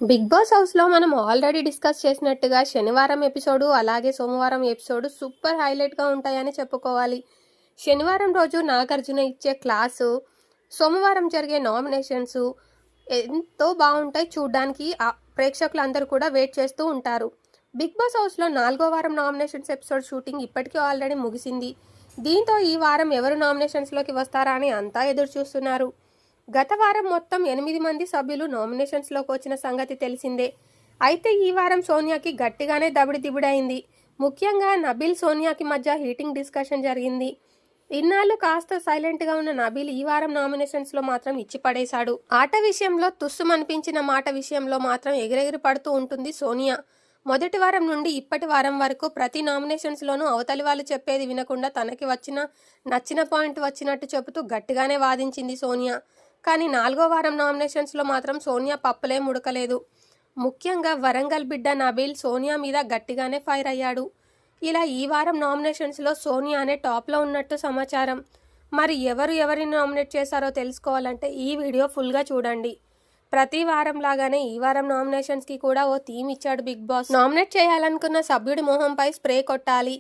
Big boss హౌస్లో మనం already discuss చేసినట్టుగా శనివారం ఎపిసోడు అలాగే సోమవారం ఎపిసోడు సూపర్ హైలైట్గా ఉంటాయని చెప్పుకోవాలి. శనివారం రోజు నాగార్జున ఇచ్చే క్లాసు, సోమవారం జరిగే నామినేషన్స్ ఎంతో బాగుంటాయి చూడ్డానికి. ప్రేక్షకులందరూ కూడా వెయిట్ చేస్తూ ఉంటారు. బిగ్ బాస్ హౌస్లో 4వ వారం నామినేషన్స్ ఎపిసోడ్ షూటింగ్ ఇప్పటికీ ఆల్రెడీ ముగిసింది. దీంతో ఈ వారం ఎవరు నామినేషన్స్లోకి వస్తారా అని అంతా ఎదురు చూస్తున్నారు. గత వారం మొత్తం 8 మంది సభ్యులు నామినేషన్స్లోకి వచ్చిన సంగతి తెలిసిందే. అయితే ఈ వారం సోనియాకి గట్టిగానే దబిడిదిబిడైంది. ముఖ్యంగా నబీల్ సోనియాకి మధ్య హీటింగ్ డిస్కషన్ జరిగింది. ఇన్నాళ్ళు కాస్త సైలెంట్గా ఉన్న నబీల్ ఈ వారం నామినేషన్స్లో మాత్రం ఇచ్చి పడేశాడు. ఆట విషయంలో తుస్సుమనిపించిన మాట విషయంలో మాత్రం ఎగిరెగిరి పడుతూ ఉంటుంది సోనియా. మొదటి వారం నుండి ఇప్పటి వారం వరకు ప్రతి నామినేషన్స్లోనూ అవతలి వాళ్ళు చెప్పేది వినకుండా తనకి నచ్చిన పాయింట్ వచ్చినట్టు చెబుతూ గట్టిగానే వాదించింది సోనియా. కానీ 4వ వారం నామినేషన్స్లో మాత్రం సోనియా పప్పులే ముడకలేదు. ముఖ్యంగా వరంగల్ బిడ్డ నబీల్ సోనియా మీద గట్టిగానే ఫైర్ అయ్యాడు. ఇలా ఈ వారం నామినేషన్స్లో సోనియానే టాప్లో ఉన్నట్టు సమాచారం. మరి ఎవరిని నామినేట్ చేశారో తెలుసుకోవాలంటే ఈ వీడియో ఫుల్గా చూడండి. ప్రతి వారం లాగానే ఈ వారం నామినేషన్స్కి కూడా ఓ థీమ్ ఇచ్చాడు బిగ్ బాస్. నామినేట్ చేయాలనుకున్న సభ్యుడి మొహంపై స్ప్రే కొట్టాలి.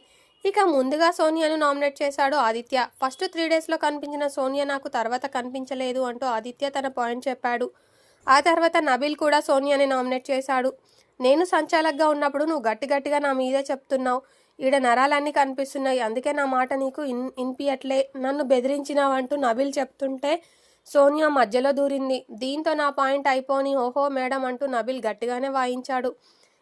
ఇక ముందుగా సోనియాను నామినేట్ చేశాడు ఆదిత్య. ఫస్ట్ 3 డేస్లో కనిపించిన సోనియా నాకు తర్వాత కనిపించలేదు అంటూ ఆదిత్య తన పాయింట్ చెప్పాడు. ఆ తర్వాత నబీల్ కూడా సోనియాని నామినేట్ చేశాడు. నేను సంచాలకుగా ఉన్నప్పుడు నువ్వు గట్టిగా నా మీదే చెప్తున్నావు. ఈడ నరాలన్నీ కనిపిస్తున్నాయి, అందుకే నా మాట నీకు ఇన్పియట్లే, నన్ను బెదిరించినావంటూ నబీల్ చెప్తుంటే సోనియా మధ్యలో దూరింది. దీంతో నా పాయింట్ అయిపోని ఓహో మేడం అంటూ నబీల్ గట్టిగానే వాయించాడు.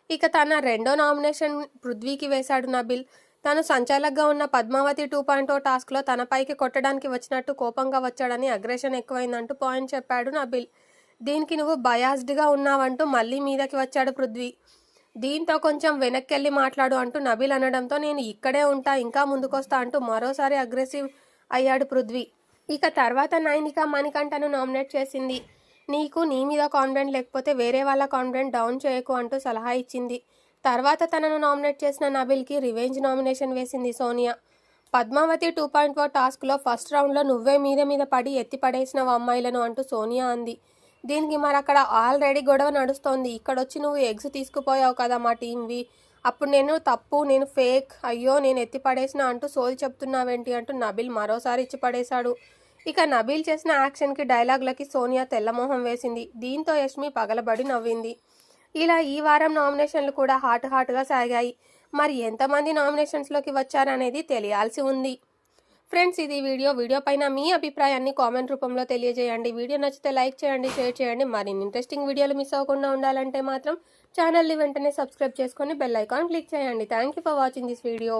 ఇక తన రెండో నామినేషన్ పృథ్వీకి వేశాడు నబీల్. తను సంచాలకుగా ఉన్న పద్మావతి 2.0 టాస్క్లో తనపైకి కొట్టడానికి వచ్చినట్టు కోపంగా వచ్చాడని అగ్రెషన్ ఎక్కువైందంటూ పాయింట్ చెప్పాడు నబీల్. దీనికి నువ్వు బయాస్డ్గా ఉన్నావంటూ మళ్ళీ మీదకి వచ్చాడు పృథ్వీ. దీంతో కొంచెం వెనక్కెళ్ళి మాట్లాడు అంటూ నబీల్ అనడంతో నేను ఇక్కడే ఉంటా, ఇంకా ముందుకొస్తా అంటూ మరోసారి అగ్రెసివ్ అయ్యాడు పృథ్వీ. ఇక తర్వాత నైనిక మణికంఠను నామినేట్ చేసింది. నీకు నీ మీద కాన్ఫిడెంట్ లేకపోతే వేరే వాళ్ళ కాన్ఫిడెంట్ డౌన్ చేయకు అంటూ సలహా ఇచ్చింది. తర్వాత తనను నామినేట్ చేసిన నబీల్కి రివెంజ్ నామినేషన్ వేసింది సోనియా. పద్మావతి 2.4 టాస్క్లో ఫస్ట్ రౌండ్లో నువ్వే మీద పడి ఎత్తి పడేసినవు అమ్మాయిలను అంటూ సోనియా అంది. దీనికి మరి అక్కడ ఆల్రెడీ గొడవ నడుస్తోంది. ఇక్కడొచ్చి నువ్వు ఎగ్స్ తీసుకుపోయావు కదా మా టీంవి, అప్పుడు నేను ఫేక్, అయ్యో నేను ఎత్తి పడేసిన అంటూ సోది చెప్తున్నావేంటి అంటూ నబీల్ మరోసారి ఇచ్చి పడేశాడు. ఇక నబీల్ చేసిన యాక్షన్కి డైలాగులకి సోనియా తెల్లమోహం వేసింది. దీంతో యష్మి పగలబడి నవ్వింది. ఇలా ఈ వారం నామినేషన్లు కూడా హాట్గా సాగాయి. మరి ఎంతమంది నామినేషన్స్లోకి వచ్చారనేది తెలియాల్సి ఉంది. ఫ్రెండ్స్, ఇది వీడియో పైన మీ అభిప్రాయాన్ని కామెంట్ రూపంలో తెలియజేయండి. వీడియో నచ్చితే లైక్ చేయండి, షేర్ చేయండి. మరిన్ని ఇంట్రెస్టింగ్ వీడియోలు మిస్ అవ్వకుండా ఉండాలంటే మాత్రం ఛానల్ని వెంటనే సబ్స్క్రైబ్ చేసుకొని బెల్ ఐకాన్ క్లిక్ చేయండి. Thank you for watching this video.